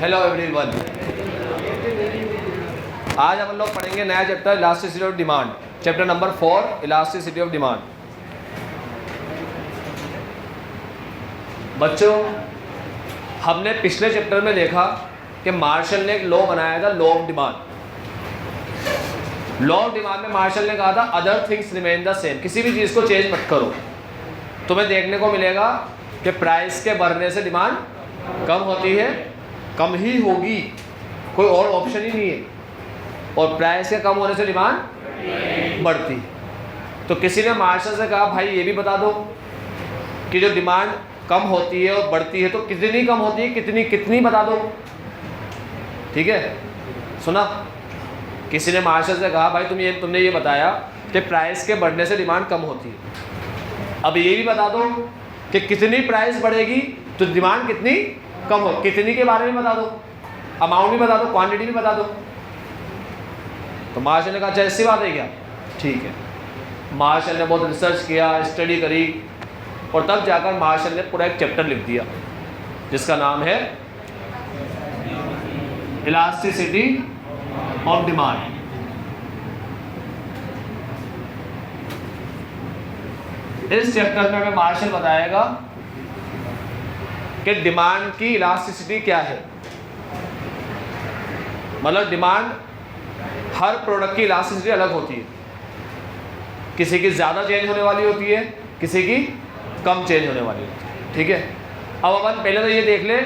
Hello everyone. आज हम लोग पढ़ेंगे नया chapter elasticity of demand, chapter number 4 elasticity of demand. बच्चों, हमने पिछले चैप्टर में देखा कि मार्शल ने एक लॉ बनाया था, law of demand. Law of demand में मार्शल ने कहा था other things remain the same, किसी भी चीज़ को चेंज मत करो। तुम्हें देखने को मिलेगा कि प्राइस के बढ़ने से डिमांड कम होती है, कम ही होगी, कोई और ऑप्शन ही नहीं है, और प्राइस के कम होने से डिमांड बढ़ती। तो किसी ने मार्शल से कहा भाई ये भी बता दो कि जो डिमांड कम होती है और बढ़ती है तो कितनी कम होती है, कितनी कितनी बता दो। ठीक है, सुना? किसी ने मार्शल से कहा भाई तुमने ये बताया कि प्राइस के बढ़ने से डिमांड कम होती है, अब ये भी बता दो कि कितनी प्राइस बढ़ेगी तो डिमांड कितनी कम हो। कितनी के बारे में बता दो, अमाउंट भी बता दो, क्वांटिटी भी बता दो। तो मार्शल ने कहा अच्छा ऐसी बात है क्या, ठीक है। मार्शल ने बहुत रिसर्च किया, स्टडी करी, और तब जाकर मार्शल ने पूरा एक चैप्टर लिख दिया जिसका नाम है इलास्टिसिटी ऑफ डिमांड। इस चैप्टर में हमें मार्शल बताएगा कि डिमांड की इलास्टिसिटी क्या है। मतलब डिमांड, हर प्रोडक्ट की इलास्टिसिटी अलग होती है, किसी की ज़्यादा चेंज होने वाली होती है, किसी की कम चेंज होने वाली होती है। ठीक है, अब अपन पहले तो ये देख ले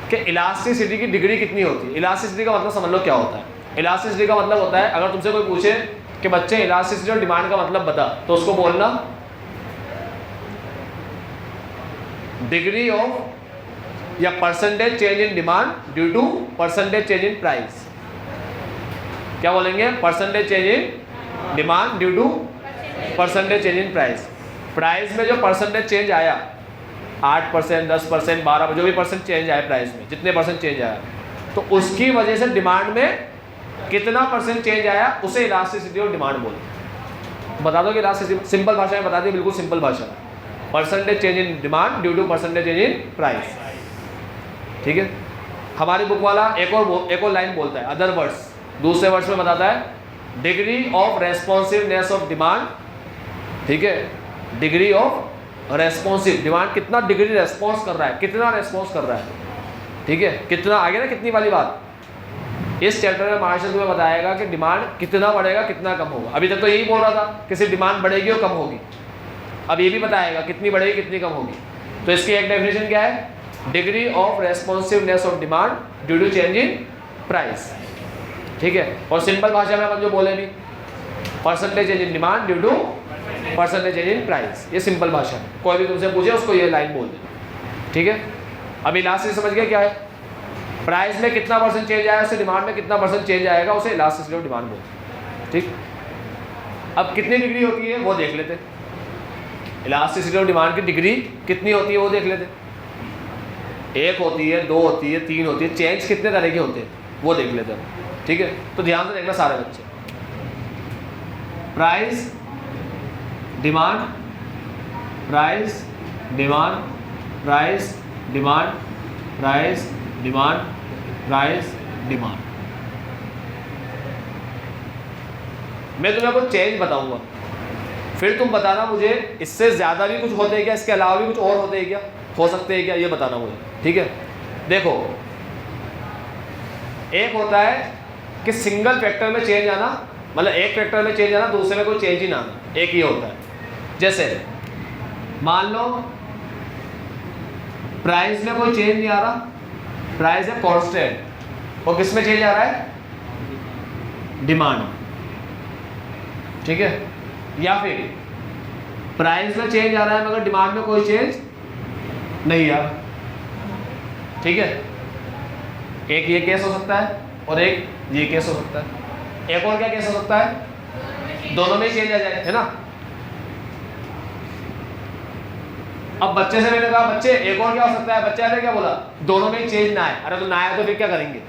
कि इलास्टिसिटी की डिग्री कितनी होती है। इलास्टिसिटी का मतलब समझ लो क्या होता है। इलास्टिसिटी का मतलब होता है, अगर तुमसे कोई पूछे कि बच्चे इलास्टिसिटी और डिमांड का मतलब बता, तो उसको बोलना डिग्री ऑफ या percentage change in demand due to percentage change in price. क्या बोलेंगे? Percentage change in demand due to percentage change in price. Price में जो परसेंटेज चेंज आया, 8%, 10%, 12%, जो भी परसेंट चेंज आया प्राइस में, जितने परसेंट चेंज आया, तो उसकी वजह से डिमांड में कितना परसेंट चेंज आया, उसे इलास्टिसिटी ऑफ डिमांड बोलते। बता दो कि इलास्टिसिटी, सिंपल भाषा में बता दी, बिल्कुल सिंपल भाषा, percentage change in demand due to percentage change in price. ठीक है, हमारी बुक वाला एक और लाइन बोलता है, अदर वर्ड्स, दूसरे वर्ड्स में बताता है degree of responsiveness of demand. ठीक है, डिग्री ऑफ रेस्पॉन्सिव, डिमांड कितना डिग्री रेस्पॉन्स कर रहा है, कितना रेस्पॉन्स कर रहा है। ठीक है, कितना आगे ना, कितनी वाली बात। इस चैप्टर में मार्शल तुम्हें बताएगा कि डिमांड कितना बढ़ेगा, कितना कम होगा। अभी तक तो यही बोल रहा था कि सिर्फ डिमांड बढ़ेगी और कम होगी, अब ये भी बताएगा कितनी बढ़ेगी, कितनी कम होगी। तो इसकी एक डेफिनेशन क्या है? Degree of responsiveness of demand due to change in price. ठीक है, और सिंपल भाषा में अपन जो बोले भी, percentage change in demand due to percentage change in price. ये सिंपल भाषा है, कोई भी तुमसे पूछे उसको ये लाइन बोल दे। ठीक है, अभी इलास्टिसिटी समझ गए क्या है? प्राइस में कितना परसेंट चेंज आया, उससे डिमांड में कितना परसेंट चेंज आएगा, उसे इलास्टिसिटी ऑफ डिमांड बोलते हैं। ठीक, अब कितनी डिग्री होती है वो देख लेते हैं। इलास्टिसिटी ऑफ डिमांड की डिग्री कितनी होती है वो देख लेते हैं। 1 होती है, 2 होती है, 3 होती है, चेंज कितने तरह के होते हैं वो देख लेते हैं। ठीक है, तो ध्यान से देखना सारे बच्चे। Price, demand, price, demand, price, demand, price, demand, price, demand. मैं तुम्हें कुछ चेंज बताऊंगा, फिर तुम बताना मुझे इससे ज़्यादा भी कुछ होते हैं क्या, इसके अलावा भी कुछ और होते हैं क्या, हो सकते हैं क्या, ये बताना मुझे। ठीक है, देखो, एक होता है कि सिंगल फैक्टर में चेंज आना, मतलब एक फैक्टर में चेंज आना, दूसरे में कोई चेंज ही ना आना, एक ही होता है। जैसे मान लो प्राइस में कोई चेंज नहीं आ रहा, प्राइस है कांस्टेंट, और किस में चेंज आ रहा है? डिमांड। ठीक है, या फिर प्राइस में चेंज आ रहा है मगर डिमांड में कोई चेंज नहीं आ रहा। ठीक है, एक ये केस हो सकता है और एक ये केस हो सकता है। एक और क्या केस हो सकता है? दोनों में चेंज आ जाए, है ना। अब बच्चे से मैंने कहा बच्चे एक और क्या हो सकता है, बच्चे ने क्या बोला? दोनों में ही चेंज ना आए। अरे तो ना आया तो फिर क्या करेंगे?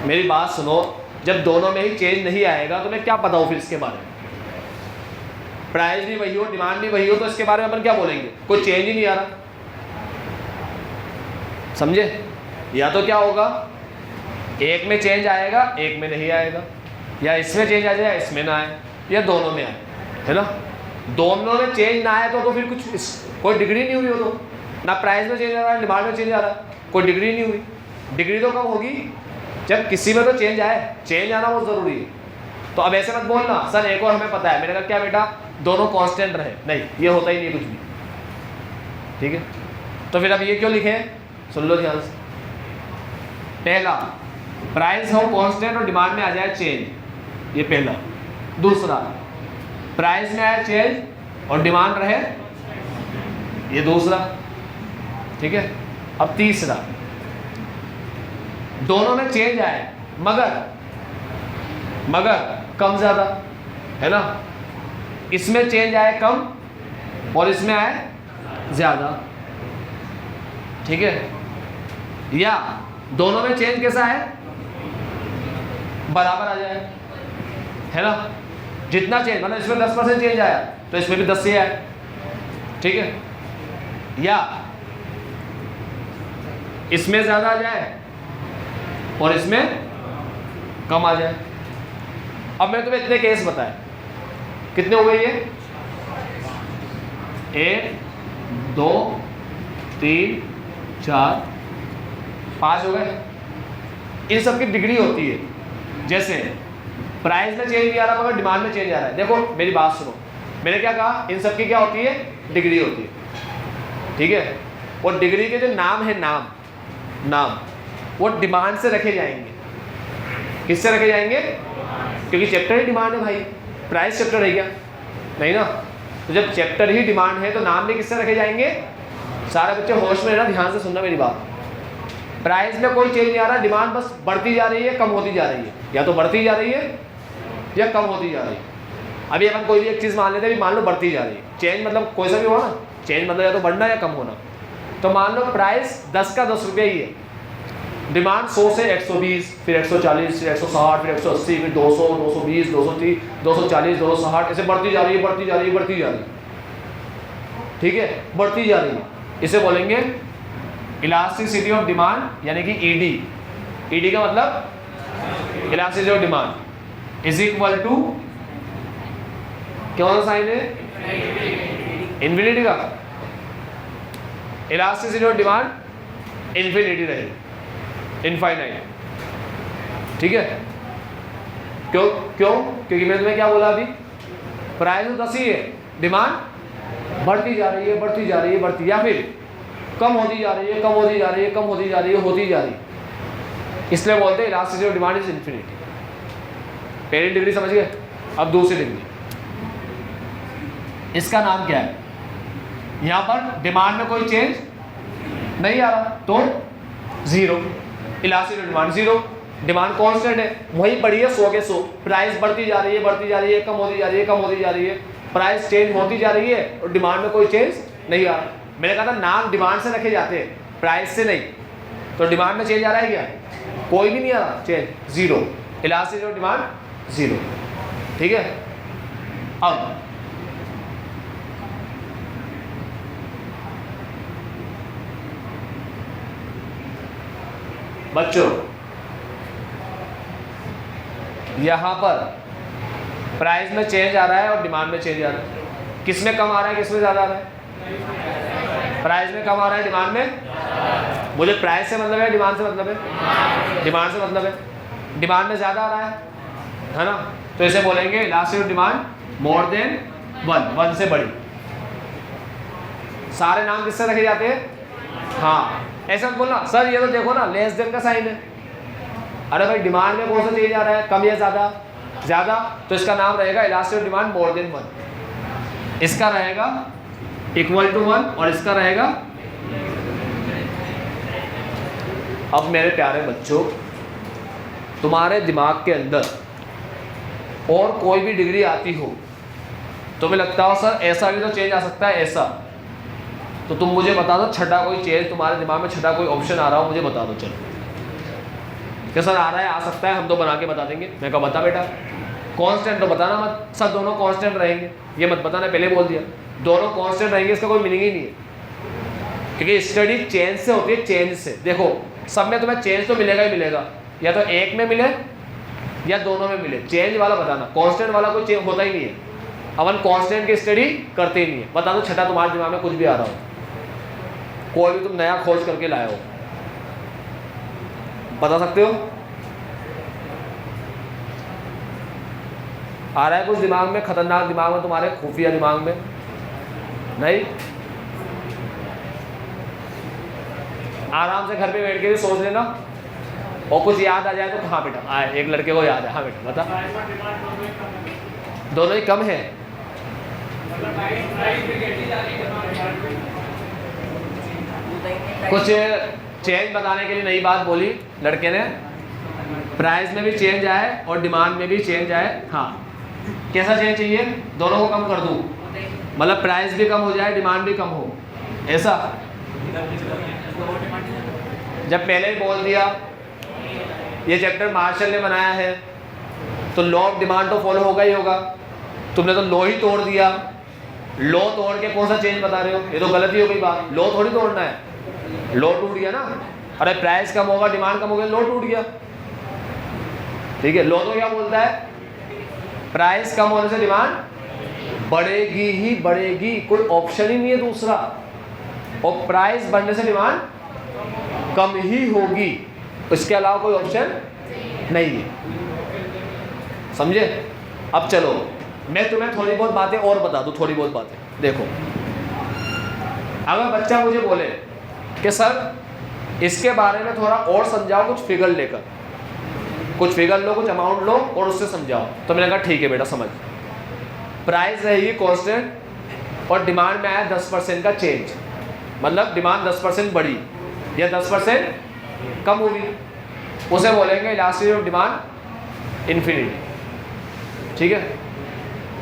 मेरी बात सुनो, जब दोनों में ही चेंज नहीं आएगा तो मैं क्या बताऊं फिर इसके बारे में? प्राइस भी वही हो, डिमांड भी वही हो, तो इसके बारे में अपन क्या बोलेंगे? कोई चेंज ही नहीं आ रहा, समझे? या तो क्या होगा, एक में चेंज आएगा एक में नहीं आएगा, या इसमें चेंज आ जाए इसमें ना आए, या दोनों में आए, है ना। दोनों में चेंज ना आए तो फिर कुछ कोई डिग्री नहीं हुई हो, तो ना प्राइस में चेंज आ रहा है डिमांड में चेंज आ रहा है, कोई डिग्री नहीं हुई। डिग्री तो कब होगी, जब किसी में तो चेंज आए, चेंज आना बहुत ज़रूरी है। तो अब ऐसे मत बोलना सर एक और हमें पता है, मैंने कहा क्या बेटा दोनों कांस्टेंट रहे, नहीं ये होता ही नहीं कुछ भी, ठीक है। तो फिर अब ये क्यों लिखे, सुन लो ध्यान से। पहला, प्राइस हो कांस्टेंट और डिमांड में आ जाए चेंज, ये पहला। दूसरा, प्राइस में आए चेंज और डिमांड रहे, ये दूसरा, ठीक है। अब तीसरा, दोनों में चेंज आए मगर कम ज्यादा, है ना। इसमें चेंज आए कम और इसमें आए ज्यादा, ठीक है। या दोनों में चेंज कैसा है, बराबर आ जाए, है ना। जितना चेंज मतलब इसमें 10% चेंज आया तो इसमें भी 10 से आया, ठीक है। या इसमें ज्यादा आ जाए और इसमें कम आ जाए। अब मैंने तुम्हें इतने केस बताए, कितने हो गए ये, 1 2 3 4 5 हो गए। इन सब की डिग्री होती है, जैसे प्राइस में चेंज नहीं आ रहा मगर डिमांड में चेंज आ रहा है। देखो मेरी बात सुनो, मैंने क्या कहा, इन सब की क्या होती है, डिग्री होती है, ठीक है। और डिग्री के जो नाम है, नाम वो डिमांड से रखे जाएंगे। किससे रखे जाएंगे, क्योंकि चैप्टर ही डिमांड है भाई, प्राइस चैप्टर है क्या, नहीं ना। तो जब चैप्टर ही डिमांड है तो नाम भी किससे रखे जाएंगे, सारे बच्चे होश में रहना, ध्यान से सुनना मेरी बात। प्राइस में कोई चेंज नहीं आ रहा, डिमांड बस बढ़ती जा रही है कम होती जा रही है, या तो बढ़ती जा रही है या कम होती जा रही है। अभी अपन कोई भी एक चीज़ मान लेते हैं, मान लो बढ़ती जा रही है, चेंज मतलब कोई सा भी हो ना, चेंज मतलब या तो बढ़ना या कम होना। तो मान लो प्राइस 10 का 10 रुपये ही है, डिमांड 100 से 120, फिर 140, फिर 160, फिर 180, फिर 200, 220, 230, 240, 260, ऐसे बढ़ती जा रही है, बढ़ती जा रही है, बढ़ती जा रही है, ठीक है, बढ़ती जा रही है। इसे बोलेंगे इलास्टिसिटी ऑफ डिमांड, यानी कि ईडी। ईडी का मतलब elasticity of demand is equal to, क्या होता साइन है, इन्फिनिटी का। इलास्टिसिटी ऑफ डिमांड इन्फिनिटी रहेगी, इनफाइनाइट, ठीक है। क्यों, क्योंकि मैंने तुम्हें क्या बोला अभी, प्राइस तो 10 ही है, डिमांड बढ़ती जा रही है, बढ़ती जा रही है, बढ़ती, या फिर कम होती जा रही है, कम होती जा रही है, कम होती जा रही है, होती जा रही है। इसलिए बोलते हैं elasticity of demand is infinity. पहली डिग्री समझ गए। अब दूसरी डिग्री, इसका नाम क्या है, यहां पर डिमांड में कोई चेंज नहीं आ रहा तो 0, elasticity of demand 0। Demand constant है, वही बढ़ी है 100 के 100, प्राइस बढ़ती जा रही है, बढ़ती जा रही है, कम होती जा रही है, कम होती जा रही है, प्राइस चेंज होती जा रही है और डिमांड में कोई चेंज नहीं आ रहा। मैंने कहा था नाम डिमांड से रखे जाते हैं, प्राइस से नहीं। तो डिमांड में चेंज आ रहा है क्या, कोई भी नहीं आ रहा चेंज, 0, इलास्टिसिटी ऑफ डिमांड 0, ठीक है। अब बच्चों यहां पर प्राइस में चेंज आ रहा है और डिमांड में चेंज आ रहा है, किस में कम आ रहा है, किस में ज्यादा आ रहा है, प्राइस में कम आ रहा है, डिमांड में, मुझे प्राइस से मतलब है, डिमांड से मतलब है, डिमांड से मतलब है, डिमांड में ज्यादा आ रहा है ना। तो इसे बोलेंगे elasticity of demand more than 1 से बड़ी। सारे नाम किससे रखे जाते हैं, हाँ ऐसा मत बोलना सर ये तो देखो ना लेस देन का साइन है। अरे भाई डिमांड में कौन सा चेंज आ रहा है, कम या ज्यादा, तो इसका नाम रहेगा elasticity of demand more than 1, इसका रहेगा इक्वल टू 1 और इसका रहेगा। अब मेरे प्यारे बच्चों, तुम्हारे दिमाग के अंदर और कोई भी डिग्री आती हो, तुम्हें लगता हो सर ऐसा भी तो चेंज आ सकता है, ऐसा, तो तुम मुझे बता दो, छठा कोई चेंज तुम्हारे दिमाग में, छठा कोई ऑप्शन आ रहा हो मुझे बता दो। चलो क्या सर आ रहा है, आ सकता है, हम तो बना के बता देंगे। मैं कहा बता बेटा, कांस्टेंट तो बताना मत, सर दोनों कांस्टेंट रहेंगे, ये मत बताना, पहले बोल दिया दोनों कांस्टेंट रहेंगे, इसका कोई मीनिंग ही नहीं है, क्योंकि स्टडी चेंज से होती है, चेंज से। देखो सब में तुम्हें चेंज तो मिलेगा ही मिलेगा, या तो एक में मिले या दोनों में मिले। चेंज वाला बताना, कांस्टेंट वाला कोई चेंज होता ही नहीं है, अपन कांस्टेंट की स्टडी करते ही नहीं है। बता दो छठा तुम्हारे दिमाग में कुछ भी आ रहा हो, कोई भी तुम नया खोज करके लाए हो, बता सकते हो? आ रहा है कुछ दिमाग में, खतरनाक दिमाग में तुम्हारे, खुफिया दिमाग में? नहीं? आराम से घर पे बैठ के भी सोच लेना, और कुछ याद आ जाए तो हाँ बेटा आए, एक लड़के को याद है, हाँ बेटा बता। दोनों ही कम है। कुछ चेंज बताने के लिए नई बात बोली लड़के ने, प्राइस में भी चेंज आए और डिमांड में भी चेंज आए। हाँ, कैसा चेंज चाहिए? दोनों को कम कर दूं, मतलब प्राइस भी कम हो जाए, डिमांड भी कम हो, ऐसा? जब पहले ही बोल दिया ये चैप्टर मार्शल ने बनाया है तो लॉ ऑफ डिमांड तो फॉलो होगा ही होगा। तुमने तो लॉ ही तोड़ दिया, लॉ तोड़ के कौन सा चेंज बता रहे हो? ये तो गलत ही हो गई बात, लॉ थोड़ी तोड़ना है, लॉ टूट गया ना। अरे प्राइस कम होगा, डिमांड कम हो गया, लॉ टूट गया। ठीक है, लॉ तो क्या बोलता है? प्राइस कम होने से डिमांड बढ़ेगी ही बढ़ेगी, कोई ऑप्शन ही नहीं है दूसरा, और प्राइस बढ़ने से डिमांड कम ही होगी, इसके अलावा कोई ऑप्शन नहीं है। समझे? अब चलो मैं तुम्हें थोड़ी बहुत बातें और बता दूं, थोड़ी बहुत बातें। देखो, अगर बच्चा मुझे बोले कि सर इसके बारे में थोड़ा और समझाओ, कुछ फिगर लेकर, कुछ फिगर लो, कुछ अमाउंट लो और उससे समझाओ, तो मैंने कहा ठीक है बेटा समझ। प्राइस रहेगी कांस्टेंट और डिमांड में आया 10% का चेंज, मतलब डिमांड 10% बढ़ी या 10% कम हुई, उसे बोलेंगे इलास्टिसिटी ऑफ डिमांड इन्फिनिटी। ठीक है,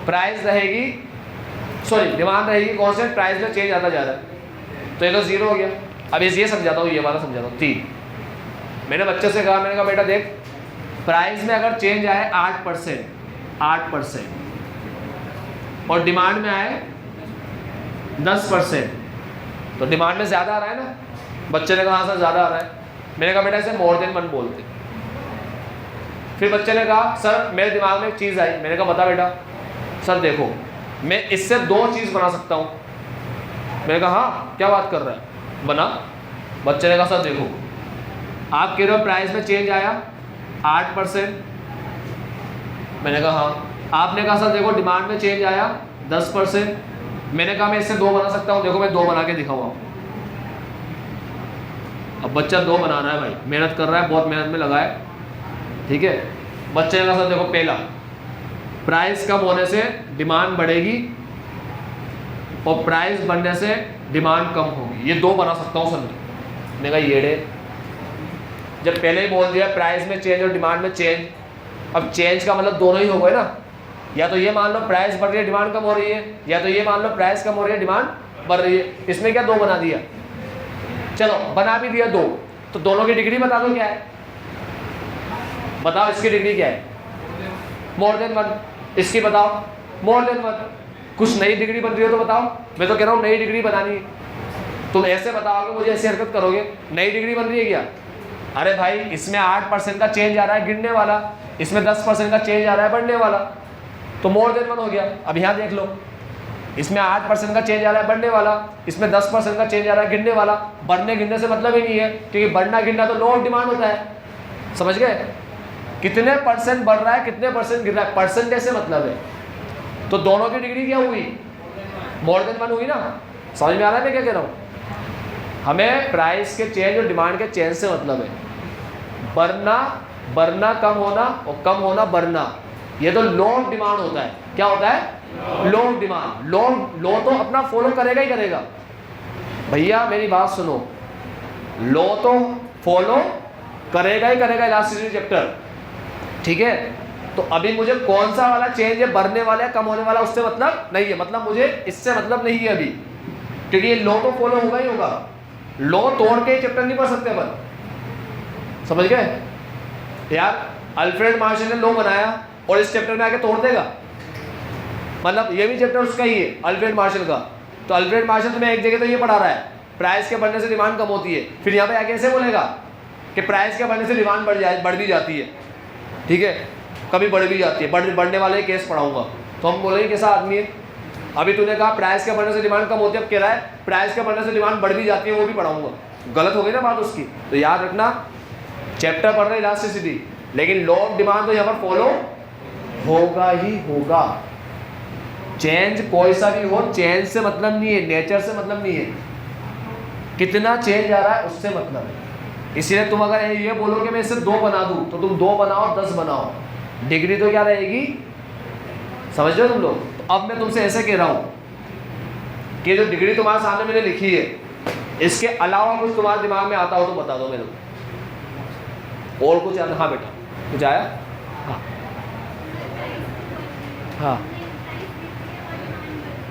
प्राइस रहेगी, सॉरी डिमांड रहेगी कांस्टेंट, प्राइस में चेंज आता जा रहा है, तो ये तो जीरो हो गया। अब ये समझाता हूँ, ये वाला समझाता हूँ। 3 मैंने बच्चे से कहा, मैंने कहा बेटा देख, प्राइस में अगर चेंज आए 8% और डिमांड में आए 10%, तो डिमांड में ज़्यादा आ रहा है ना? बच्चे ने कहा सर ज़्यादा आ रहा है। मैंने कहा बेटा इसे मोर देन 1 बोलते। फिर बच्चे ने कहा सर मेरे दिमाग में एक चीज़ आई। मैंने कहा बता बेटा। सर देखो मैं इससे 2 चीज़ बना सकता हूँ। मैंने कहा हाँ क्या बात कर रहा है, बना। बच्चे ने कहा सर देखो आप कह रहे हो प्राइस में चेंज आया 8%। मैंने कहा हाँ। आपने कहा सर देखो डिमांड में चेंज आया 10%। मैंने कहा मैं इससे 2 बना सकता हूँ, देखो मैं 2 बना के दिखाऊँ आपको। अब बच्चा 2 बना रहा है भाई, मेहनत कर रहा है, बहुत मेहनत में लगा है। ठीक है, बच्चे ने कहा सर देखो पहला प्राइस कम होने से डिमांड बढ़ेगी और प्राइस बढ़ने से डिमांड कम होगी, ये 2 बना सकता हूँ सर। मैंने कहा ये जब पहले ही बोल दिया प्राइस में चेंज और डिमांड में चेंज, अब चेंज का मतलब दोनों ही हो गए ना। या तो ये मान लो प्राइस बढ़ रही है डिमांड कम हो रही है, या तो ये मान लो प्राइस कम हो रही है डिमांड बढ़ रही है। इसमें क्या 2 बना दिया, चलो बना भी दिया 2, तो दोनों की डिग्री बता दो क्या है, बताओ इसकी डिग्री क्या है? More than 1। इसकी बताओ मोर देन 1। कुछ नई डिग्री बन रही हो तो बताओ। मैं तो कह रहा हूँ नई डिग्री बनानी है। तुम ऐसे बताओगे मुझे ऐसी हरकत करोगे, नई डिग्री बन रही है क्या? अरे भाई इसमें 8% का चेंज आ रहा है गिरने वाला, इसमें 10% का चेंज आ रहा है बढ़ने वाला, तो मोर देन 1 हो गया। अब यहाँ देख लो, इसमें 8% का चेंज आ रहा है बढ़ने वाला, इसमें 10% का चेंज आ रहा है गिरने वाला। बढ़ने गिरने से मतलब ही नहीं है, क्योंकि बढ़ना गिरना तो लॉ ऑफ डिमांड होता है। समझ गए? कितने % बढ़ रहा है कितने % गिर रहा है, परसेंटेज से मतलब है। तो दोनों की डिग्री क्या हुई? मोर देन 1 हुई ना। समझ में आ रहा है मैं क्या कह रहा हूँ? हमें प्राइस के चेंज और डिमांड के चेंज से मतलब है। बढ़ना कम होना और कम होना बढ़ना, ये तो लॉ ऑफ डिमांड होता है। क्या होता है? Law of demand. लॉ तो अपना फॉलो करेगा ही करेगा। भैया मेरी बात सुनो, लॉ तो फॉलो करेगा ही करेगा इलास्टिसिटी चैप्टर। ठीक है, तो अभी मुझे कौन सा वाला चेंज है, बढ़ने वाला है कम होने वाला, उससे मतलब नहीं है। मतलब मुझे इससे मतलब नहीं है अभी, क्योंकि ये लॉ तो फॉलो होगा ही होगा। लॉ तोड़ के चैप्टर नहीं पढ़ सकते अपन। समझ गए यार? अल्फ्रेड मार्शल ने लॉ बनाया और इस चैप्टर में आके तोड़ देगा? मतलब ये भी चैप्टर उसका ही है अल्फ्रेड मार्शल का। तो अल्फ्रेड मार्शल तुम्हें एक जगह तो ये पढ़ा रहा है प्राइस के बढ़ने से डिमांड कम होती है, फिर यहाँ पे आके ऐसे बोलेगा कि प्राइस के बढ़ने से डिमांड बढ़ भी जाती है, ठीक है, कभी बढ़ भी जाती है, बढ़ने वाले केस पढ़ाऊंगा। तो हम बोलेंगे कैसा आदमी है। अभी तूने कहा प्राइस के बढ़ने से डिमांड कम होती है, अब कह रहा है प्राइस के बढ़ने से डिमांड बढ़ भी जाती है, वो भी पढ़ाऊंगा। गलत हो गई ना बात उसकी। तो याद रखना, चैप्टर पढ़ रहे इलास्टिसिटी, लेकिन लॉ ऑफ डिमांड तो यहाँ पर फॉलो होगा ही होगा। चेंज कोई सा भी हो, चेंज से मतलब नहीं है, नेचर से मतलब नहीं है, कितना चेंज आ रहा है उससे मतलब है। इसलिए तुम अगर ये बोलो कि मैं इससे 2 बना दूं, तो तुम 2 बनाओ 10 बनाओ, डिग्री तो क्या रहेगी, समझ रहे हो तुम लोग। तो अब मैं तुमसे ऐसे कह रहा हूं कि जो डिग्री तुम्हारे सामने मैंने लिखी है, इसके अलावा कुछ तुम्हारे दिमाग में आता हो तो बता दो मेरे को। और कुछ आता? हाँ बेटा, कुछ आया? हाँ हाँ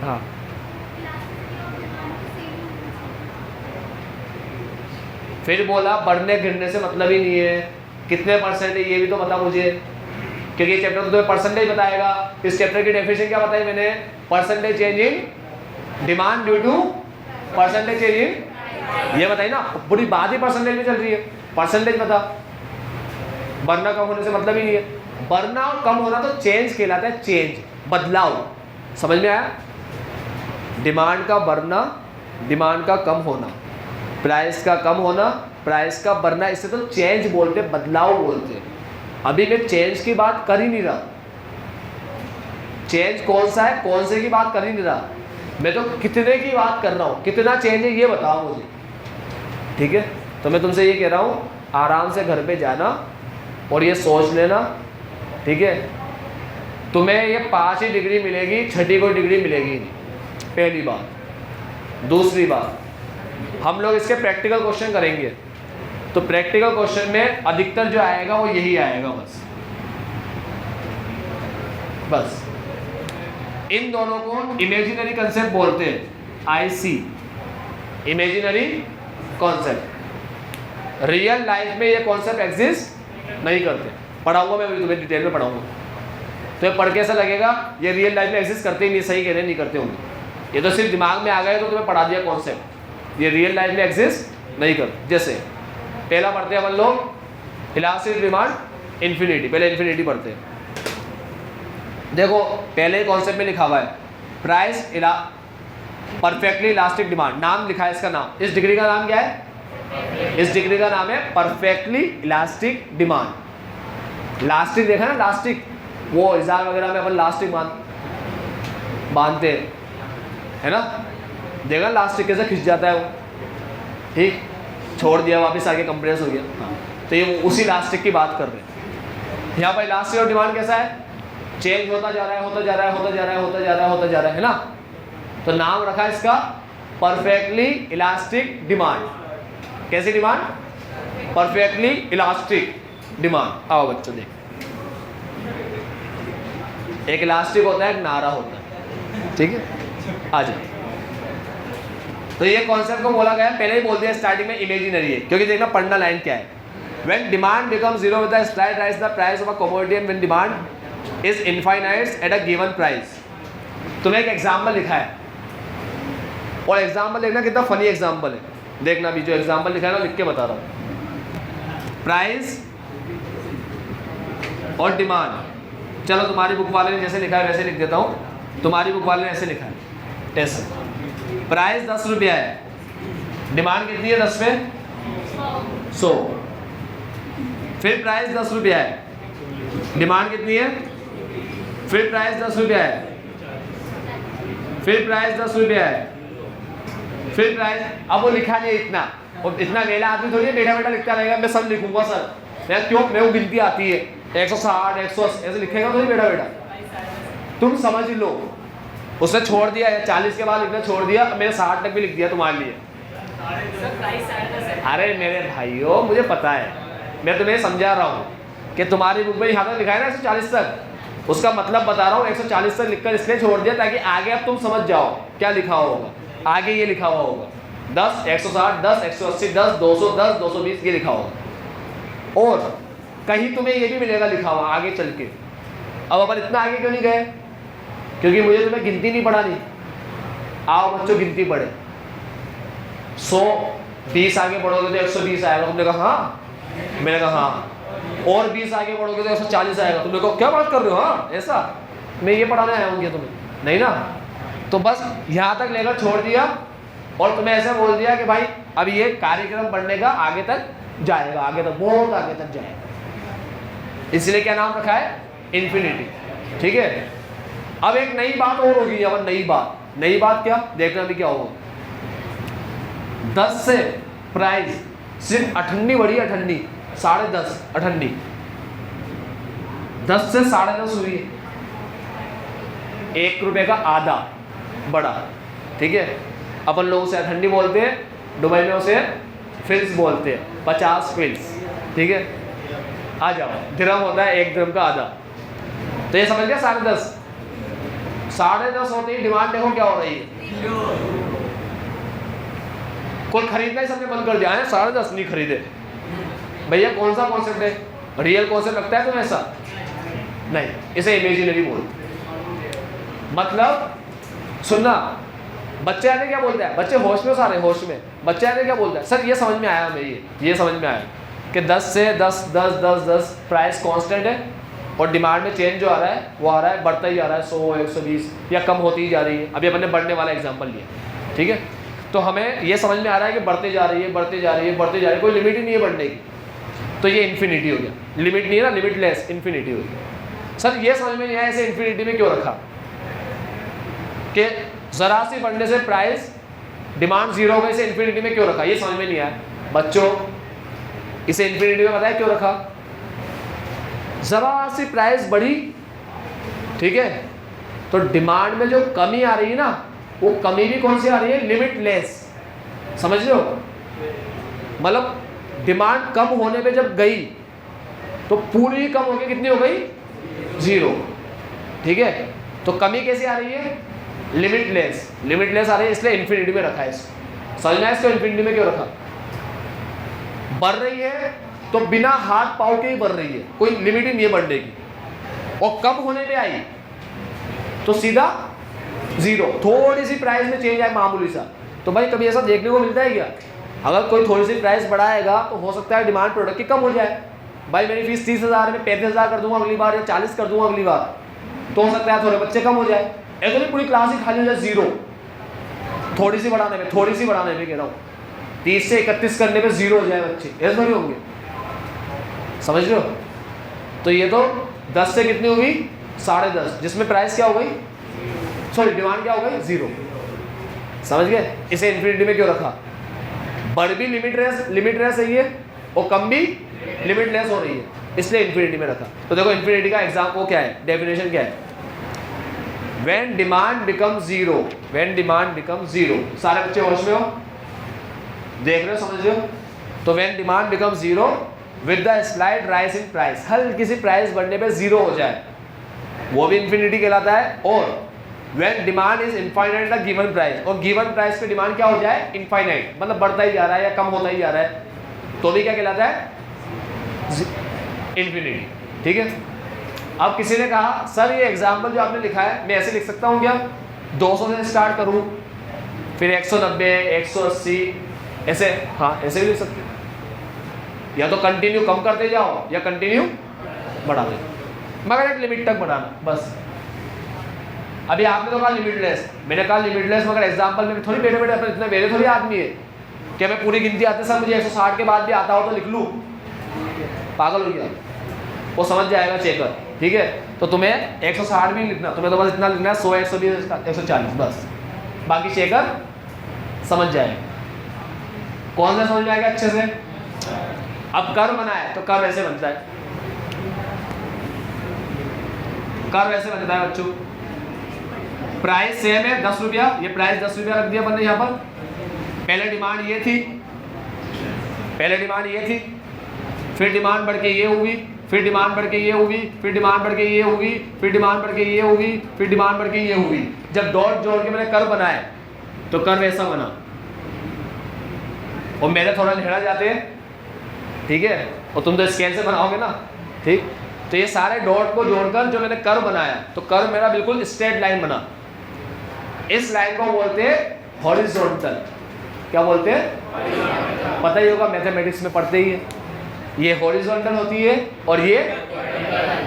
हाँ फिर बोला बढ़ने गिरने से मतलब ही नहीं है, कितने परसेंट है ये भी तो बता मुझे, क्योंकि ये चैप्टर तो तुम्हें परसेंटेज बताएगा। इस चैप्टर की डेफिनेशन क्या बताई मैंने? Percentage change in demand due to percentage change in, ये बताई ना। पूरी बात ही परसेंटेज में चल रही है, परसेंटेज बता। बढ़ना कम होने से मतलब ही नहीं है। बढ़ना और कम होना तो चेंज कहलाता है, चेंज, बदलाव। समझ में आया? डिमांड का बढ़ना, डिमांड का कम होना, प्राइस का कम होना, प्राइस का बढ़ना, इससे तो चेंज बोलते, बदलाव बोलते। अभी मैं चेंज की बात कर ही नहीं रहा। चेंज कौन सा है, कौन से की बात कर ही नहीं रहा, मैं तो कितने की बात कर रहा हूँ। कितना चेंज है ये बताओ मुझे, ठीक है। तो मैं तुमसे ये कह रहा हूँ, आराम से घर पे जाना और ये सोच लेना, ठीक है, तुम्हें ये 5 ही डिग्री मिलेगी, 6ठी कोई डिग्री मिलेगी नहीं, पहली बात। दूसरी बात, हम लोग इसके प्रैक्टिकल क्वेश्चन करेंगे, तो प्रैक्टिकल क्वेश्चन में अधिकतर जो आएगा वो यही आएगा, बस। इन दोनों को इमेजिनरी कंसेप्ट बोलते हैं, IC, imaginary concept. Real life में ये कॉन्सेप्ट एग्जिस्ट नहीं करते। पढ़ाऊंगा मैं, तुम्हें डिटेल में पढ़ाऊंगा। तो पढ़ के ऐसा लगेगा ये रियल लाइफ में एग्जिस्ट करते ही नहीं, सही कह रहे, नहीं करते होंगे। ये तो सिर्फ दिमाग में आ गए तो तुम्हें पढ़ा दिया कॉन्सेप्ट, ये रियल लाइफ में एग्जिस्ट नहीं करते। जैसे पहला पढ़ते हैं अपन लोग इलास्टिक डिमांड इन्फिनिटी, पहले इन्फिनिटी पढ़ते हैं। देखो पहले कॉन्सेप्ट में लिखा हुआ है प्राइस परफेक्टली इलास्टिक डिमांड, नाम लिखा है इसका नाम। इस डिग्री का नाम क्या है? इस डिग्री का नाम है परफेक्टली इलास्टिक डिमांड। लास्टिक देखा ना, लास्टिक, वो इजार वगैरह में अपन लास्टिक बांधते हैं, है ना, देखा लास्टिक कैसे खिंच जाता है वो, ठीक, छोड़ दिया वापस आके कंप्रेस हो गया। तो ये उसी इलास्टिक की बात कर रहे हैं। यहाँ पर इलास्टिक और डिमांड कैसा है? चेंज होता जा रहा है, होता जा रहा है, होता जा रहा है, होता जा रहा है, होता जा रहा है ना। तो नाम रखा है इसका परफेक्टली इलास्टिक डिमांड। कैसी डिमांड? Perfectly elastic demand. आओ बच्चों देख, एक इलास्टिक होता है, एक नारा होता है, ठीक है, आ जाओ। तो ये कॉन्सेप्ट को बोला गया, पहले ही बोल दिया स्टार्टिंग में इमेजिनरी है, क्योंकि देखना पढ़ना लाइन क्या है। When demand becomes zero with a slight rise in the price of a commodity and when demand is infinite at a given price। तुम्हें एक एग्जाम्पल लिखा है, और एग्जाम्पल देखना कितना फनी एग्जाम्पल है। देखना भी जो एग्जाम्पल लिखा है ना, लिख के बता रहा हूँ। प्राइस और डिमांड, चलो तुम्हारी बुक वाले ने जैसे लिखा है वैसे लिख देता हूँ। तुम्हारी बुक वाले ने ऐसे लिखा है, ऐसे प्राइस 10 रुपया है, डिमांड कितनी है 10 पे 100। फिर प्राइस 10 रुपया है, डिमांड कितनी है, फिर प्राइस 10 रुपया है, फिर प्राइस 10 रुपया है, फिर प्राइस। अब वो लिखा नहीं इतना, और इतना वेला आदमी थोड़ी है बैठा बैठा लिखता रहेगा, मैं सब लिखूंगा सर, मैं क्यों, मेरे को गिनती आती है 160 180 ऐसे लिखेगा तो नहीं बैठा बैठा। तुम समझ लो, उसने छोड़ दिया है 40 के बाद लिखना छोड़ दिया, मैंने 60 तक भी लिख दिया तुम्हारे लिए। अरे मेरे भाइयों मुझे पता है, मैं तुम्हें समझा रहा हूँ कि तुम्हारी बुक में यहाँ तक लिखा है ना 140 तक, उसका मतलब बता रहा हूँ 140 तक लिखकर इसलिए छोड़ दिया ताकि आगे अब तुम समझ जाओ क्या लिखा होगा। आगे ये लिखा हुआ होगा 10 160 10 180 10 200 10 220 ये लिखा होगा, और कहीं तुम्हें ये भी मिलेगा लिखा हुआ आगे चल के। अब अपन इतना आगे क्यों नहीं गए? क्योंकि मुझे तुम्हें गिनती नहीं पढ़ानी। आओ बच्चों गिनती पढ़े, 120 आगे बढ़ोगे तो 120 आएगा। तुमने कहा हाँ मैंने कहा हाँ, और 20 आगे बढ़ोगे तो 140 आएगा। तुमने कहा क्या बात कर रहे हो, हाँ ऐसा, मैं ये पढ़ाने आया हूँ क्या तुम्हें, नहीं ना। तो बस यहाँ तक लेकर छोड़ दिया और तुम्हें ऐसा बोल दिया कि भाई अब ये कार्यक्रम बढ़ने का आगे तक जाएगा, आगे तक बहुत आगे तक जाएगा, इसलिए क्या नाम रखा है, इन्फिनिटी। ठीक है, अब एक नई बात और होगी, अब नई बात क्या, देखना भी क्या होगा। 10 से प्राइस सिर्फ अठन्नी बढ़ी, अठन्नी 10.5 अठन्नी, 10 से 10.5 हुई है, 1 रुपए का आधा बड़ा। ठीक है, अपन लोग उसे अठन्नी बोलते हैं, दुबई में उसे फिल्स बोलते हैं, 50 फिल्स। ठीक है, आ जाओ, दिरहम होता है 1 दिरहम का आधा। तो ये समझ गया 10.5, 10.5 होते ही डिमांड देखो क्या हो रही है, कोई खरीदना ही सबने बंद कर दिया है, 10.5 नहीं खरीदे। भैया कौन सा कॉन्सेप्ट है, रियल कॉन्सेप्ट लगता है तुम्हें ऐसा, नहीं, इसे इमेजिनरी बोलते। मतलब सुनना, बच्चे आने क्या बोलते हैं, बच्चे होश में सारे होश में, बच्चे आने क्या बोलते हैं, सर ये समझ में आया हमें, ये समझ में आया कि 10 से 10 10 10 10 प्राइस कांस्टेंट है और डिमांड में चेंज जो आ रहा है वो आ रहा है, बढ़ता ही जा रहा है, 100 120 या कम होती ही जा रही है। अभी अपन ने बढ़ने वाला एग्जाम्पल लिया। ठीक है, तो हमें ये समझ में आ रहा है कि बढ़ते जा रही है, बढ़ते जा रही है, बढ़ते जा रही है, कोई लिमिट ही नहीं है बढ़ने की, तो ये इन्फिनिटी हो गया। लिमिट नहीं है ना, लिमिटलेस, इन्फिनिटी हो गया। सर ये समझ में नहीं आया इसे इन्फिनिटी में क्यों रखा, कि जरा सी बढ़ने से प्राइस डिमांड 0 हो गई, इसे इन्फिनिटी में क्यों रखा, ये समझ में नहीं आया। बच्चों इसे इन्फिनिटी में बताया क्यों रखा, जरा सी प्राइस बढ़ी, ठीक है, तो डिमांड में जो कमी आ रही है ना, वो कमी भी कौन सी आ रही है, लिमिटलेस। समझ लो, मतलब डिमांड कम होने पे जब गई तो पूरी कम होके कितनी हो गई, 0। ठीक है, तो कमी कैसी आ रही है, लिमिटलेस, लिमिटलेस आ रही है, इसलिए इन्फिनिटी में रखा है इसको। समझ में इसको इन्फिनिटी में क्यों रखा, बढ़ रही है तो बिना हाथ पाँव के ही बढ़ रही है, कोई लिमिट ही नहीं है बढ़ने की, और कम होने पे आई तो सीधा 0, थोड़ी सी प्राइस में चेंज आए मामूली सा। तो भाई कभी ऐसा देखने को मिलता है क्या, अगर कोई थोड़ी सी प्राइस बढ़ाएगा तो हो सकता है डिमांड प्रोडक्ट की कम हो जाए। भाई मेरी फीस 30,000 में 35,000 कर दूंगा अगली बार, या 40 कर दूंगा अगली बार, तो हो सकता है थोड़े बच्चे कम हो जाए, ऐसे नहीं पूरी क्लास ही खाली हो जाए 0, थोड़ी सी बढ़ाने में, थोड़ी सी बढ़ाने में कह रहा हूँ, 30 से 31 करने पे 0 हो जाए बच्चे, ऐसे थोड़ी होंगे। समझ रहे हो, तो ये तो 10 से कितनी हुई, 10.5, जिसमें प्राइस क्या हो गई, सॉरी डिमांड क्या हो गई, 0। समझ गए, इसे इन्फिनिटी में क्यों रखा, बढ़ भी लिमिटलेस है ये, और कम भी लिमिटलेस हो रही है, इसलिए इन्फिनिटी में रखा। तो देखो इन्फिनिटी का एग्जाम वो क्या है, डेफिनेशन क्या है, when demand become 0, when demand become 0। सारे बच्चे होश में हो, देख रहे हो, समझ रहे हो। तो when demand become 0 with the slight rise in price, हल्की सी प्राइस बढ़ने पे 0 हो जाए, वो भी इन्फिनिटी कहलाता है। और when demand is infinite the given price, और गिवन प्राइस पे डिमांड क्या हो जाए, इनफाइनाइट, मतलब बढ़ता ही जा रहा है या कम होता ही जा रहा है, तो भी क्या कहलाता है, इन्फिनिटी। ठीक है, अब किसी ने कहा सर ये एग्जाम्पल जो आपने लिखा है मैं ऐसे लिख सकता हूँ क्या, 200 से स्टार्ट करूँ फिर 190 180 ऐसे, हाँ ऐसे भी लिख सकते हैं, या तो कंटिन्यू कम करते जाओ या कंटिन्यू बढ़ाते जाओ, मगर एक लिमिट तक बढ़ाना बस। अभी आपने तो कहा लिमिटलेस, मैंने कहा लिमिटलेस, मगर एग्जाम्पल में थोड़ी बैठे बैठे अपने इतने मेरे थोड़ी आदमी है कि मैं पूरी गिनती आते सर मुझे 160 के बाद भी आता हो तो लिख लूँ, पागल हो गया, वो समझ जाएगा चेकर। ठीक है, तो तुम्हें 160 भी लिखना, तुम्हें तो बस इतना लिखना है 100 120 140 बस, बाकी चेकर समझ जाएगा। कौन सा समझ में आएगा अच्छे से। अब कर बनाए तो कर ऐसे बनता है, कर ऐसे बनता है बच्चों, प्राइस सेम है 10 रुपया, ये प्राइस 10 रुपया रख दिया अपन ने यहाँ पर, पहले डिमांड ये थी, पहले डिमांड ये थी, फिर डिमांड बढ़ के ये हुई, फिर डिमांड बढ़ के ये हुई, फिर डिमांड बढ़ के ये हुई, फिर डिमांड बढ़ के ये हुई, फिर डिमांड बढ़ के ये हुई। जब डॉट जोड़ के मैंने कर बनाए तो कर वैसा बना, और मेरे थोड़ा लेड़ा जाते हैं, ठीक है, और तुम तो स्केल से बनाओगे ना, ठीक। तो ये सारे डॉट को जोड़कर जो मैंने कर बनाया, तो कर मेरा बिल्कुल स्ट्रेट लाइन बना। इस लाइन को बोलते हैं हॉरिजॉन्टल। क्या बोलते हैं, पता ही होगा, मैथमेटिक्स में पढ़ते ही है। ये हॉरिजॉन्टल होती है और ये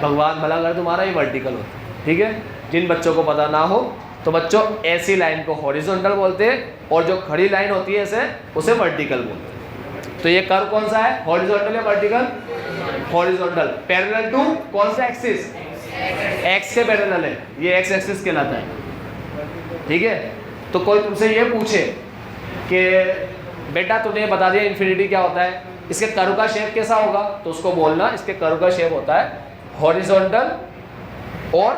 भगवान भला कर तुम्हारा ये वर्टिकल होता है। ठीक है, जिन बच्चों को पता ना हो तो बच्चों ऐसी लाइन को हॉरिजॉन्टल बोलते हैं और जो खड़ी लाइन होती है ऐसे उसे वर्टिकल बोलते हैं। तो ये कर्व कौन सा है, हॉरिजॉन्टल या वर्टिकल? हॉरिजॉन्टल। पैरेलल टू कौन सा एक्सिस? एक्स के पैरेलल है, ये एक्स एक्सिस कहलाता है। ठीक है, तो कोई तुमसे ये पूछे कि बेटा तूने बता दिया इन्फिनिटी क्या होता है, इसके कर्व का शेप कैसा होगा, तो उसको बोलना इसके कर्व का शेप होता है हॉरिजॉन्टल और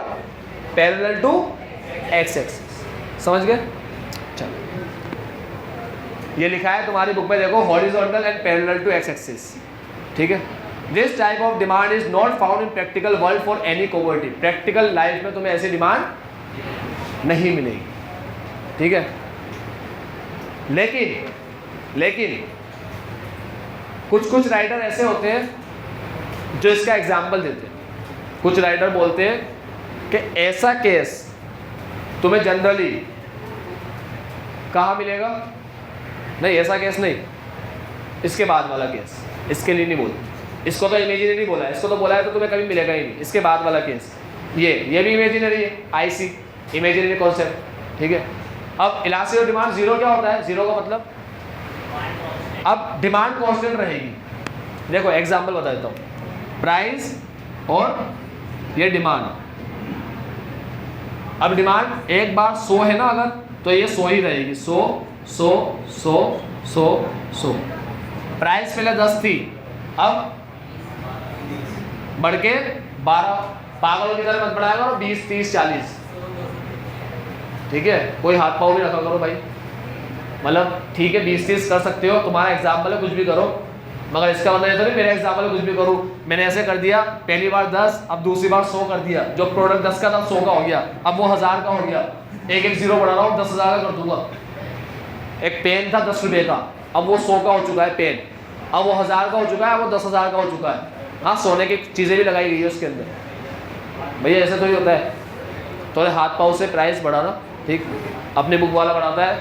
पैरेलल टू एक्स एक्सिस। समझ गए? चलो, ये लिखा है तुम्हारी बुक में, देखो, horizontal and parallel to x axis. ठीक है, this type of demand is not found in practical world for any commodity. Practical life में तुम्हें ऐसी डिमांड नहीं मिलेगी। ठीक है, लेकिन कुछ राइटर ऐसे होते हैं जो इसका एग्जाम्पल देते हैं। कुछ राइटर बोलते हैं कि ऐसा केस तुम्हें जनरली कहाँ मिलेगा, नहीं ऐसा केस नहीं, इसके बाद वाला केस, इसके लिए नहीं बोलते, इसको तो इमेजिनरी बोला है, इसको तो बोला है तो तुम्हें कभी मिलेगा ही नहीं। इसके बाद वाला केस ये भी इमेजिनरी है, आईसी इमेजिनरी कॉन्सेप्ट। ठीक है, अब इलास्टिक ऑफ डिमांड जीरो क्या होता है? जीरो का मतलब अब डिमांड कांस्टेंट रहेगी। देखो एग्जांपल बता देता हूँ, प्राइस और ये डिमांड। अब डिमांड एक बार 100 है ना, अगर तो ये 100 ही रहेगी, 100। प्राइस पहले 10 थी, अब बढ़ के 12। पागलों की तरह मत बढ़ाया करो, 20, 30, 40। ठीक है, कोई हाथ पाँव भी रखा करो भाई, मतलब ठीक है 20-30 कर सकते हो, तुम्हारा एग्जाम्पल है, कुछ भी करो, मगर इसका मतलब ये तो नहीं मेरा एग्जाम्पल है कुछ भी करूँ। मैंने ऐसे कर दिया, पहली बार 10, अब दूसरी बार 100 कर दिया, जो प्रोडक्ट 10 का था 100 का हो गया, अब वो 1000 का हो गया, एक जीरो बढ़ा रहा हूँ, 10,000 का कर दूंगा। एक पेन था 10 रुपये का, अब वो 100 का हो चुका है पेन, अब वो 1000 का हो चुका है, अब वो 10,000 का हो चुका है। हाँ, सोने की चीज़ें भी लगाई गई है उसके अंदर। भैया ऐसे तो ही होता है, तो हाथ पाँव से प्राइस बढ़ाना। ठीक, अपनी बुक वाला बढ़ाता है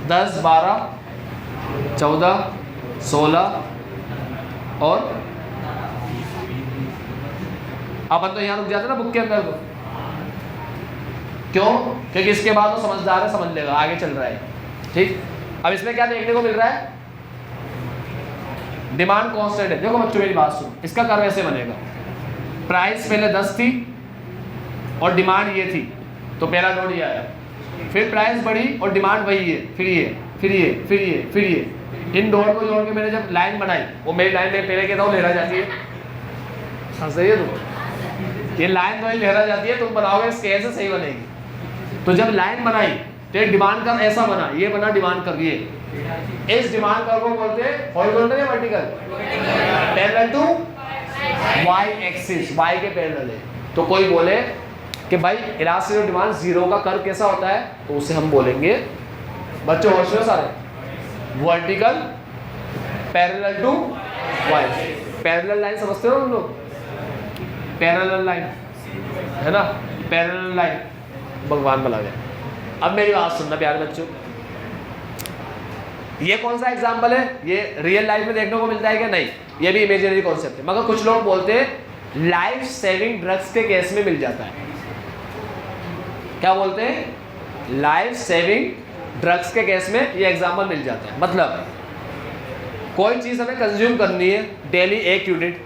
10, 12, 14, 16 और अपन तो यहाँ रुक जाते ना बुक के अंदर को, क्यों? क्योंकि इसके बाद वो समझदार है, समझ लेगा, आगे चल रहा है। ठीक, अब इसमें क्या देखने को मिल रहा है? डिमांड कांस्टेंट है। देखो बच्चों मेरी बात सुनो, इसका कर्व ऐसे बनेगा, प्राइस पहले 10 थी और डिमांड ये थी, तो पहला नोड ये आया, फिर प्राइस बढ़ी और डिमांड वही है, फिर ये। इन नोड को जोड़ के मैंने जब लाइन बनाई, वो मेरी लाइन में पहले कहता हूँ लहरा जाती है, हंस रही है तुम, ये लाइन तो लहरा जाती है, तुम बनाओगे इसके ऐसे सही बनेगी। तो जब लाइन बनाई तो एक डिमांड कर्व ऐसा बना, ये बना डिमांड कर्व, ये इस डिमांड कर्व को बोलते हैं हॉरिजॉन्टल या vertical? Parallel to y axis, y के पैरेलल है। तो कोई बोले कि भाई इलास्टिक ऑफ डिमांड जीरो का कर्व कैसा होता है, तो उसे हम बोलेंगे, बच्चों होश में सारे, vertical parallel to y. Parallel line समझते हो तुम लोग? पैरेलल लाइन है ना, पैरेलल लाइन, भगवान भला गया। अब मेरी बात सुनना प्यारे बच्चों, ये कौन सा एग्जाम्पल है? ये रियल लाइफ में देखने को मिलता है क्या? नहीं, ये भी इमेजिनरी कॉन्सेप्ट है। मगर कुछ लोग बोलते हैं लाइफ सेविंग ड्रग्स के केस में मिल जाता है। क्या बोलते हैं? लाइफ सेविंग ड्रग्स के केस में ये एग्जाम्पल मिल जाता है। मतलब कोई चीज़ हमें कंज्यूम करनी है डेली 1 यूनिट,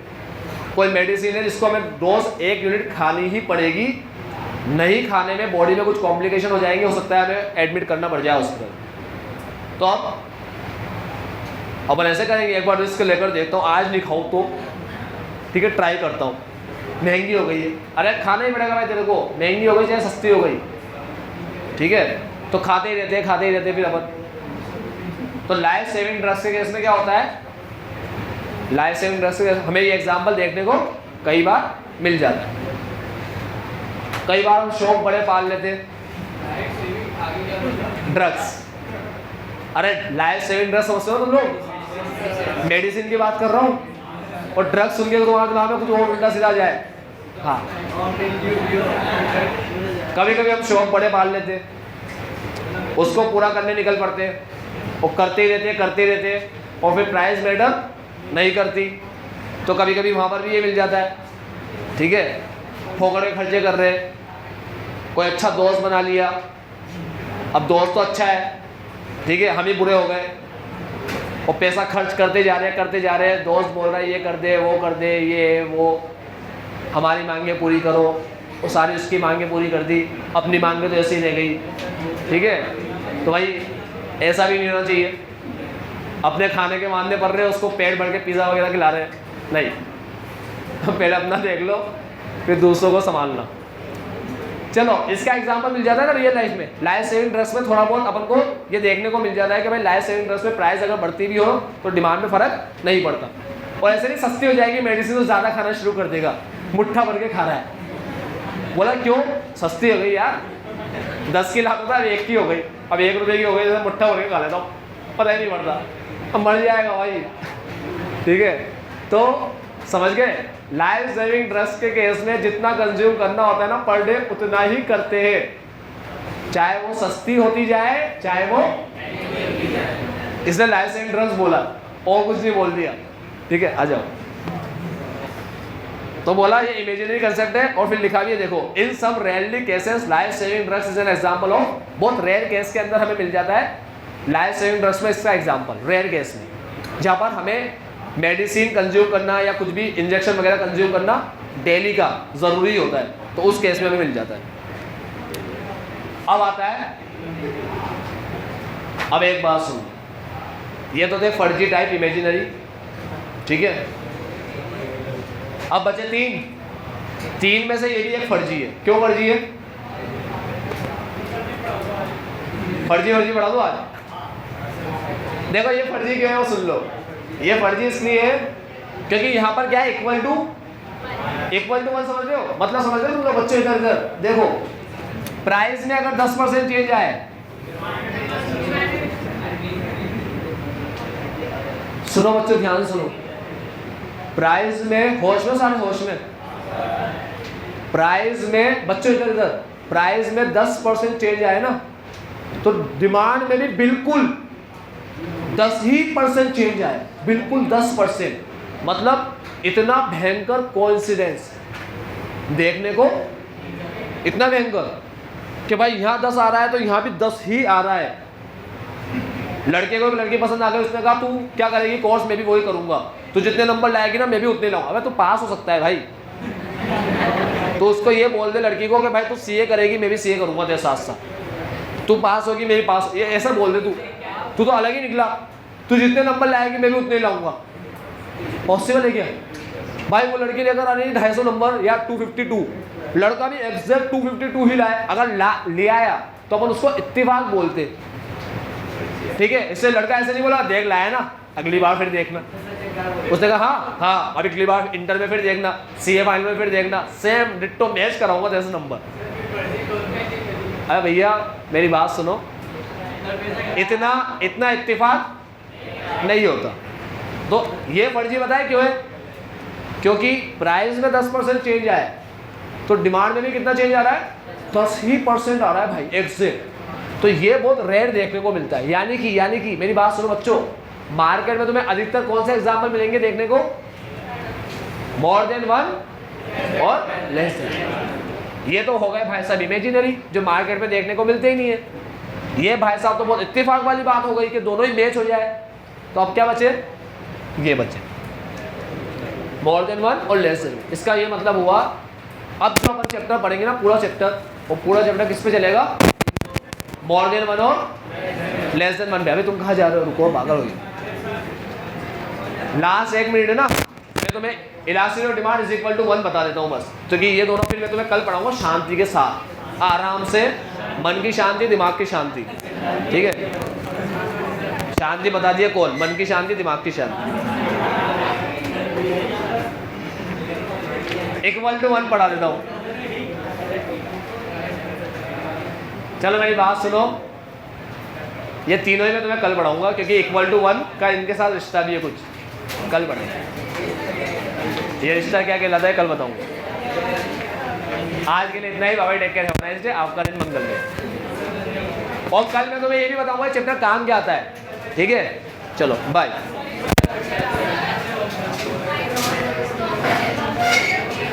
कोई मेडिसिन है जिसको हमें डोज 1 यूनिट खानी ही पड़ेगी, नहीं खाने में बॉडी में कुछ कॉम्प्लिकेशन हो जाएंगे, हो सकता है हमें एडमिट करना पड़ जाए हॉस्पिटल। तो अब अपन ऐसे करेंगे, एक बार रिस्क लेकर देखता हूँ, आज नहीं खाऊँ तो ठीक है, ट्राई करता हूँ, महंगी हो गई है, अरे खाना ही पड़ेगा भाई तेरे को, महंगी हो गई चाहे सस्ती हो गई, ठीक है, तो खाते ही रहते फिर अपन। तो लाइफ सेविंग ड्रग्स के केस में क्या होता है? लाइफ सेविंग ड्रग्स के हमें ये एग्जाम्पल देखने को कई बार मिल जाता है। कई बार हम शौक बड़े पाल लेते हैं, ड्रग्स, अरे लाइफ सेविंग ड्रग्स समझते हो तुम लोग? मेडिसिन की बात कर रहा हूँ, और ड्रग्स सुन के तुम्हारे दिमाग में कुछ और उल्टा सीधा जाए। हाँ, कभी कभी हम शौक बड़े पाल लेते हैं, उसको पूरा करने निकल पड़ते हैं, और करते ही रहते हैं, और फिर प्राइस मैटर नहीं करती, तो कभी कभी वहाँ पर भी ये मिल जाता है, ठीक है। फोकड़े खर्चे कर रहे, कोई अच्छा दोस्त बना लिया, अब दोस्त तो अच्छा है, ठीक है, हम ही बुरे हो गए और पैसा खर्च करते जा रहे हैं, दोस्त बोल रहा है ये कर दे वो कर दे, ये वो, हमारी मांगे पूरी करो, वो सारी उसकी मांगे पूरी कर दी, अपनी मांगे तो ऐसे ही रह गई, ठीक है। तो भाई ऐसा भी नहीं होना चाहिए। अपने खाने के मानने पड़ रहे हैं, उसको पेट भर के पिज़्ज़ा वगैरह खिला रहे हैं, नहीं। पहले अपना देख लो, फिर दूसरों को संभालना। चलो, इसका एग्जांपल मिल जाता है ना रियल लाइफ में। लाइफ सेविंग ड्रग्स में थोड़ा बहुत अपन को ये देखने को मिल जाता है कि भाई लाइफ सेविंग ड्रग्स में प्राइस अगर बढ़ती भी हो तो डिमांड में फ़र्क नहीं पड़ता। और ऐसे नहीं सस्ती हो जाएगी मेडिसिन तो ज़्यादा खाना शुरू कर देगा, मुट्ठा भर के खा रहा है। बोला क्यों? सस्ती हो गई यार, 10 की लागत था, 1 की हो गई, अब 1 रुपये की हो गई, जैसे मुट्ठा भर के खा लेता हूँ, पता ही नहीं पड़ता, अब मर जाएगा भाई, ठीक है। तो समझ गए, लाइफ सेविंग ड्रग्स के केस में जितना कंज्यूम करना होता है ना पर डे उतना ही करते हैं, चाहे वो सस्ती होती जाए चाहे वो, इसने लाइफ सेविंग ड्रग्स बोला और कुछ नहीं बोल दिया, ठीक है। आ जाओ, तो बोला ये इमेजिनरी कंसेप्ट है और फिर लिखा भी है, देखो, in some rarely cases life saving drugs is an example of, बहुत रेयर केस के अंदर हमें मिल जाता है लाइफ सेविंग ड्रग्स में इसका एग्जांपल, रेयर केस में, जहाँ पर हमें मेडिसिन कंज्यूम करना या कुछ भी इंजेक्शन वगैरह कंज्यूम करना डेली का ज़रूरी होता है, तो उस केस में हमें मिल जाता है। अब आता है, अब एक बात सुन, ये तो थे फर्जी टाइप इमेजिनरी, ठीक है। अब बचे 3 में से ये भी एक फर्जी है। क्यों फर्जी है? फर्जी पढ़ा दो आज। देखो ये फर्जी क्यों है वो सुन लो। ये फर्जी इसलिए है क्योंकि यहाँ पर क्या है, इक्वल टू 1 समझ रहे हो, मतलब समझ रहे हो तुम लोग बच्चे, इधर देखो, प्राइस में अगर 10% चेंज आए, सुनो बच्चों ध्यान सुनो, प्राइस में, होश में, सारे होश में, प्राइस में बच्चों इधर, प्राइस में 10% चेंज आए ना, तो डिमांड में भी बिल्कुल 10% चेंज आए, बिल्कुल 10%, मतलब इतना भयंकर कोइंसिडेंस देखने को, इतना भयंकर कि भाई यहाँ 10 आ रहा है तो यहाँ भी 10 ही आ रहा है। लड़के को भी लड़की पसंद आ गई, उसने कहा तू क्या करेगी कोर्स, मैं भी वही करूँगा, तू जितने नंबर लाएगी ना मैं भी उतने लाऊंगा। अबे तू पास हो सकता है भाई, तो उसको ये बोल दे लड़की को कि भाई तू सीए करेगी मैं भी सीए करूँगा तेरे साथ साथ, तू पास होगी मेरी पास, ये ऐसा बोल दे, तू तो अलग ही निकला, तू जितने नंबर लाएगी मैं भी उतने लाऊंगा। पॉसिबल है क्या भाई? वो लड़की लेकर आ रही है 250 नंबर या 252, लड़का भी एग्जैक्ट 252 ही लाए, अगर ले आया तो अपन उसको इत्तेफाक बोलते, ठीक है। इससे लड़का ऐसे नहीं बोला देख लाया ना अगली बार फिर देखना, उसने कहा हाँ और अगली बार इंटर में फिर देखना, सीए फाइनल में फिर देखना, सेम डिट्टो मैच कराऊंगा जैसे नंबर। अरे भैया मेरी बात सुनो, इतना इत्तेफाक नहीं होता। तो ये फर्जी बताए क्यों है? क्योंकि प्राइस में 10% चेंज आया तो डिमांड में भी कितना चेंज आ रहा है? 10% आ रहा है भाई, एग्जैक्ट। तो ये बहुत रेयर देखने को मिलता है। यानी कि मेरी बात सुनो बच्चों, मार्केट में तुम्हें अधिकतर कौन से एग्जाम्पल मिलेंगे देखने को? मोर देन 1 और लेस देन। ये तो हो गए भाई साहब इमेजिनरी, जो मार्केट में देखने को मिलते ही नहीं है। ये भाई साहब तो बहुत इत्तेफाक वाली बात हो गई कि दोनों ही मैच हो जाए। तो अब क्या बचे? ये बचे मोर देन 1 और लेस देन। इसका ये मतलब हुआ, अब जो अपन चैप्टर पढ़ेंगे ना पूरा चैप्टर, वो पूरा चैप्टर किस पे चलेगा? मोर देन 1 और लेस देन 1 पे। अभी तुम कहाँ जा रहे हो? रुको, पागल हो गई। लास्ट 1 मिनट है ना, मैं तुम्हें elasticity of demand is equal to 1 बता देता हूँ बस, क्योंकि ये दोनों फिर मैं तुम्हें कल पढ़ाऊंगा शांति के साथ, आराम से, मन की शांति, दिमाग की शांति, ठीक है। शांति बता दिए कौन? मन की शांति, दिमाग की शांति। इक्वल टू 1 पढ़ा देता हूँ। चलो मेरी बात सुनो, ये तीनों ही मैं तुम्हें कल पढ़ाऊंगा, क्योंकि इक्वल टू 1 का इनके साथ रिश्ता भी है कुछ, कल पढ़ेंगे। ये रिश्ता क्या कहलाता है कल बताऊंगा। आज के लिए इतना ही। बाबा take care, have a nice day. आपका दिन मंगल में। और कल मैं तुम्हें ये भी बताऊंगा चैप्टर काम क्या आता है, ठीक है। चलो बाय।